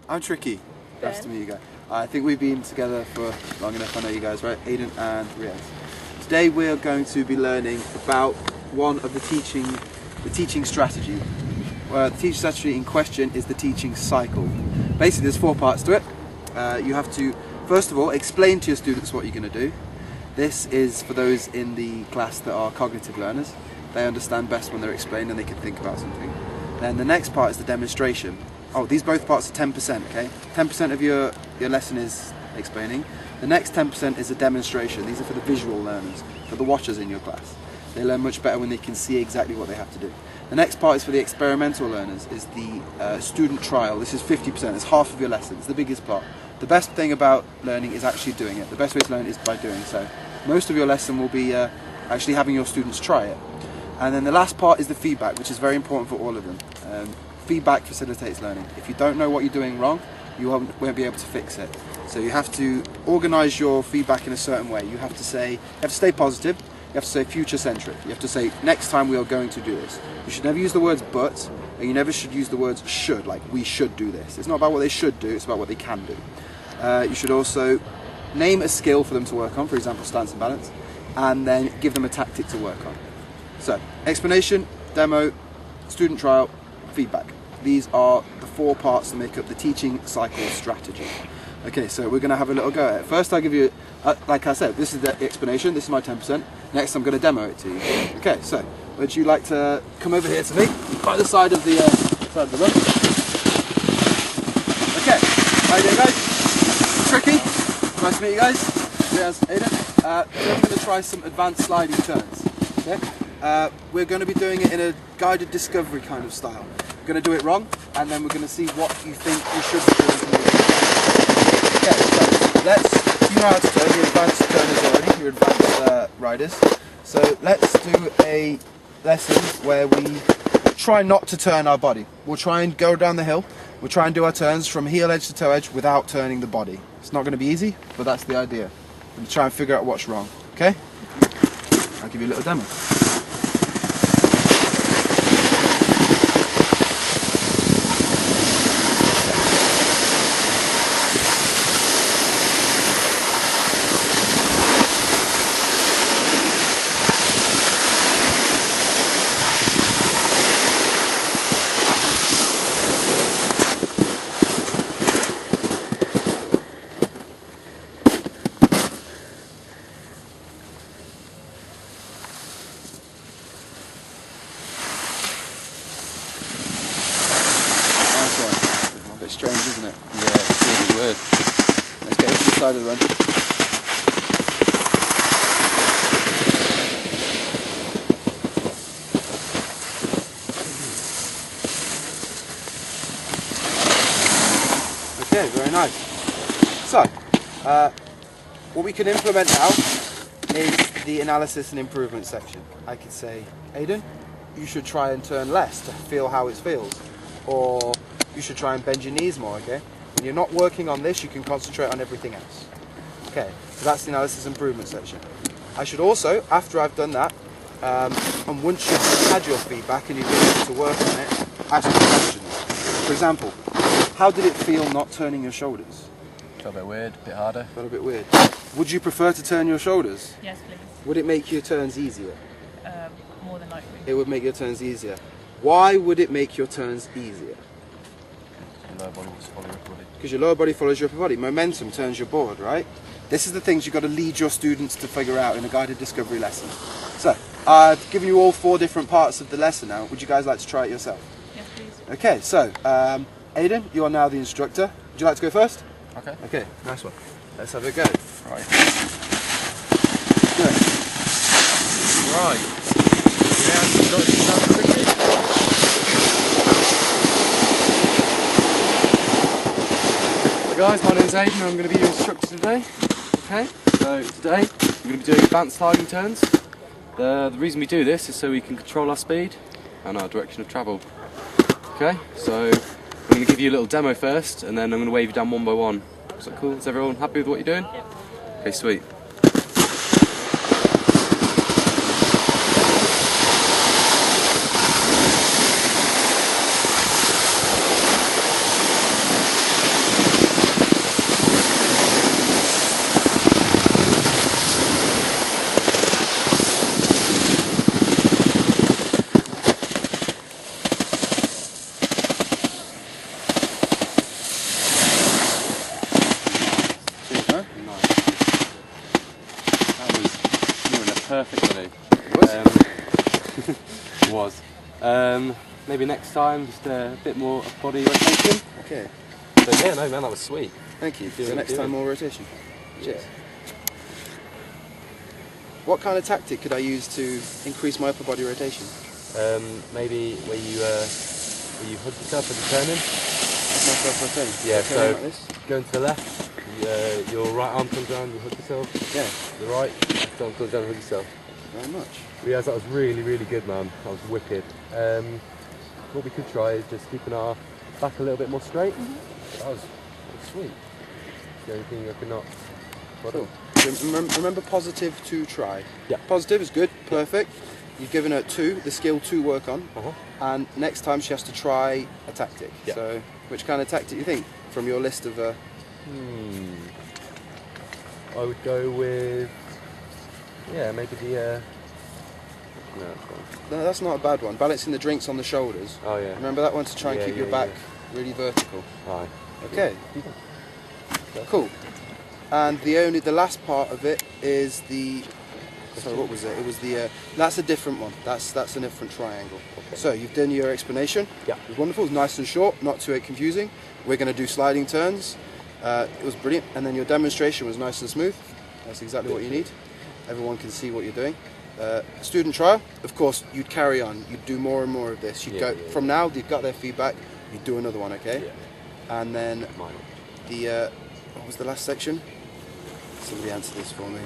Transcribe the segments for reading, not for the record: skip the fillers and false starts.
I'm Tricky. Nice to meet you guys. I think we've been together for long enough. I know you guys, right? Aiden and Riaz. Today we're going to be learning about one of the teaching strategy. The teaching strategy in question is the teaching cycle. Basically, there's 4 parts to it. You have to, first of all, explain to your students what you're going to do. This is for those in the class that are cognitive learners. They understand best when they're explained and they can think about something. Then the next part is the demonstration. Oh, these both parts are 10%, okay? 10% of your lesson is explaining. The next 10% is a demonstration. These are for the visual learners, for the watchers in your class. They learn much better when they can see exactly what they have to do. The next part is for the experimental learners, is the student trial. This is 50%, it's half of your lesson, it's the biggest part. The best thing about learning is actually doing it. The best way to learn is by doing so. Most of your lesson will be actually having your students try it. And then the last part is the feedback, which is very important for all of them. Feedback facilitates learning. If you don't know what you're doing wrong, you won't be able to fix it. So you have to organise your feedback in a certain way. You have to stay positive. You have to say future-centric. You have to say, next time we are going to do this. You should never use the words but, and you never should use the words should, like we should do this. It's not about what they should do, it's about what they can do. You should also name a skill for them to work on, for example, stance and balance, and then give them a tactic to work on. So, explanation, demo, student trial, feedback. These are the 4 parts that make up the teaching cycle strategy. Okay, so we're going to have a little go at it. First I'll give you, like I said, this is the explanation, this is my 10%. Next I'm going to demo it to you. Okay, so would you like to come over here to me, by the side of the room? Okay, how you doing guys? Tricky, nice to meet you guys. Here's Aiden. So I'm going to try some advanced sliding turns. Okay? We're going to be doing it in a guided discovery kind of style. We're going to do it wrong, and then we're going to see what you think you should be doing. Okay, so you know how to turn, you're advanced turners already, you're advanced riders. So let's do a lesson where we try not to turn our body. We'll try and go down the hill, we'll try and do our turns from heel edge to toe edge without turning the body. It's not going to be easy, but that's the idea. We'll try and figure out what's wrong, okay? I'll give you a little demo. Strange, isn't it? Yeah, it's really weird. Let's get to the side of the run. Okay, very nice. So, what we can implement now is the analysis and improvement section. I could say, Aiden, you should try and turn less to feel how it feels. Or you should try and bend your knees more, okay? When you're not working on this, you can concentrate on everything else. Okay, so that's the analysis improvement section. I should also, after I've done that, and once you've had your feedback and you've been able to work on it, ask you questions. For example, how did it feel not turning your shoulders? Felt a bit weird, a bit harder. Felt a bit weird. Would you prefer to turn your shoulders? Yes, please. Would it make your turns easier? More than likely. It would make your turns easier. Why would it make your turns easier? Your lower body just follows your upper body. Because your lower body follows your upper body. Momentum turns your board, right? This is the things you've got to lead your students to figure out in a guided discovery lesson. So, I've given you all 4 different parts of the lesson now. Would you guys like to try it yourself? Yes, please. Okay, so, Aiden, you are now the instructor. Would you like to go first? Okay. Okay, nice one. Let's have a go. Right. Good. Right. Yeah, instructor quickly. Guys, my name's Aiden and I'm going to be your instructor today. Okay, so today we're going to be doing advanced sliding turns. The reason we do this is so we can control our speed and our direction of travel. Okay, so I'm going to give you a little demo first and then I'm going to wave you down one by one. Is that cool? Is everyone happy with what you're doing? Yep. Okay, sweet. perfect, Lou. Was. Maybe next time, just a bit more body rotation. Okay. So yeah, no man, that was sweet. Thank you. Do So it, next do time it. more rotation. Cheers. Yeah. What kind of tactic could I use to increase my upper body rotation? Maybe where you hook yourself as you're turning. That's my first rotation. Yeah, so like this. going to the left, your right arm comes down, you hook yourself. Yeah. The right, left arm comes down, hook yourself. Thank you very much. Yeah, that was really, really good, man. That was wicked. What we could try is just keeping our back a little bit more straight. That was sweet. The only thing I could not. Cool. So remember positive to try. Yeah. Positive is good, perfect. You've given her the skill to work on, and next time she has to try a tactic. Yeah. So, which kind of tactic do you think from your list of? I would go with, yeah, maybe the. No, that's fine. No, that's not a bad one. Balancing the drinks on the shoulders. Oh yeah. Remember that one to try and Yeah, keep your yeah, back yeah. really vertical. Aye. Okay. Cool. And the last part of it is the. Sorry, what was it? It was the. That's a different one. That's a different triangle. Okay. So you've done your explanation. Yeah. It was wonderful. It was nice and short, not too confusing. We're going to do sliding turns. It was brilliant. And then your demonstration was nice and smooth. That's exactly what you need. Everyone can see what you're doing. Student trial, of course, you'd carry on. You'd do more and more of this. You'd go from now. You've got their feedback. You'd do another one, okay? Yeah. And then Mine. the what was the last section? Somebody answer this for me.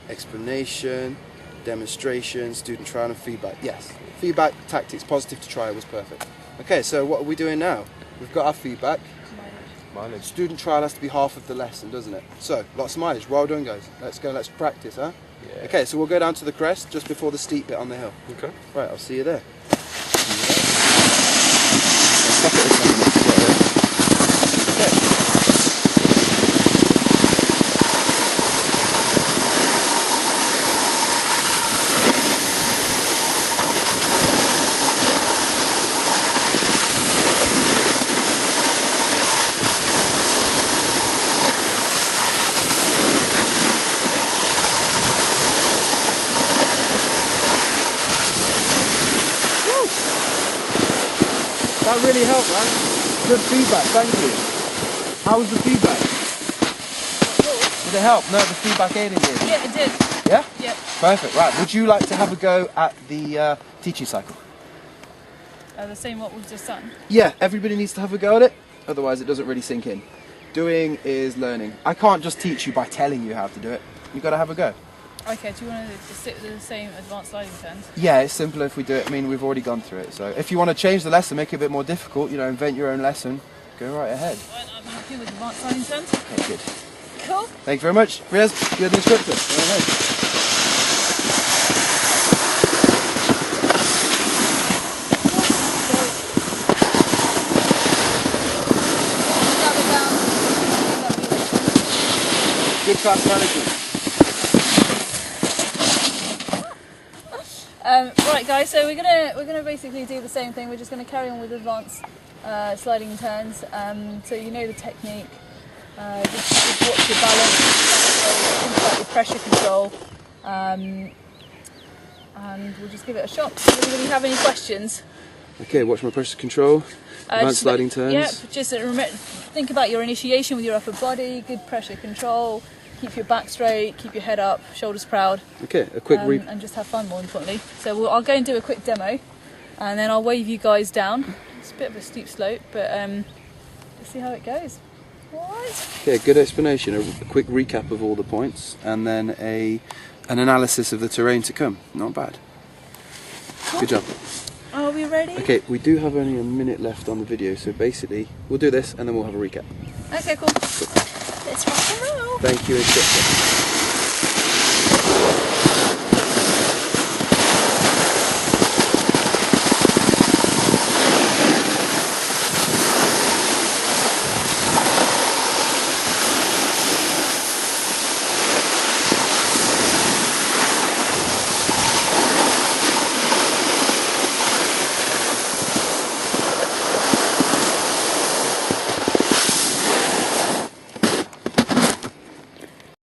Explanation, demonstration, student trial, and feedback. Yes, feedback, tactics, positive to try was perfect. Okay, so what are we doing now? We've got our feedback. Mileage. Student trial has to be half of the lesson, doesn't it? So, lots of mileage. Well done, guys. Let's go, let's practice, huh? Yeah. Okay, so we'll go down to the crest just before the steep bit on the hill. Okay. Right, I'll see you there. That really helped, man. Good feedback, thank you. How was the feedback? Did it help? No, the feedback aided you. Yeah, it did. Yeah? Yep. Perfect, right. Would you like to have a go at the teaching cycle? The same what we've just done. Yeah, everybody needs to have a go at it, otherwise it doesn't really sink in. Doing is learning. I can't just teach you by telling you how to do it. You've got to have a go. Okay, do you want to stick with the same advanced sliding turns? Yeah, it's simpler if we do it. I mean, we've already gone through it, so if you want to change the lesson, make it a bit more difficult, you know, invent your own lesson, go right ahead. Right, I'm happy with advanced sliding turns. Okay, good. Cool. Thank you very much. Riaz, you're the instructor. Go ahead. Good class management. Right, guys. So we're gonna basically do the same thing. We're just gonna carry on with advanced sliding turns. So you know the technique. Just watch your balance, think about your pressure control, and we'll just give it a shot. Does anybody have any questions? Okay, watch my pressure control. Advanced Just sliding turns. Yeah, just think about your initiation with your upper body, good pressure control, keep your back straight, keep your head up, shoulders proud. Okay, a quick and just have fun, more importantly. So I'll go and do a quick demo, and then I'll wave you guys down. It's a bit of a steep slope, but let's see how it goes. Alright. Okay, good explanation. A quick recap of all the points, and then an analysis of the terrain to come. Not bad. Good job. Are we ready? Okay, we do have only a minute left on the video, so basically we'll do this and then we'll have a recap. Okay, cool. Let's rock and roll. Thank you, instructor.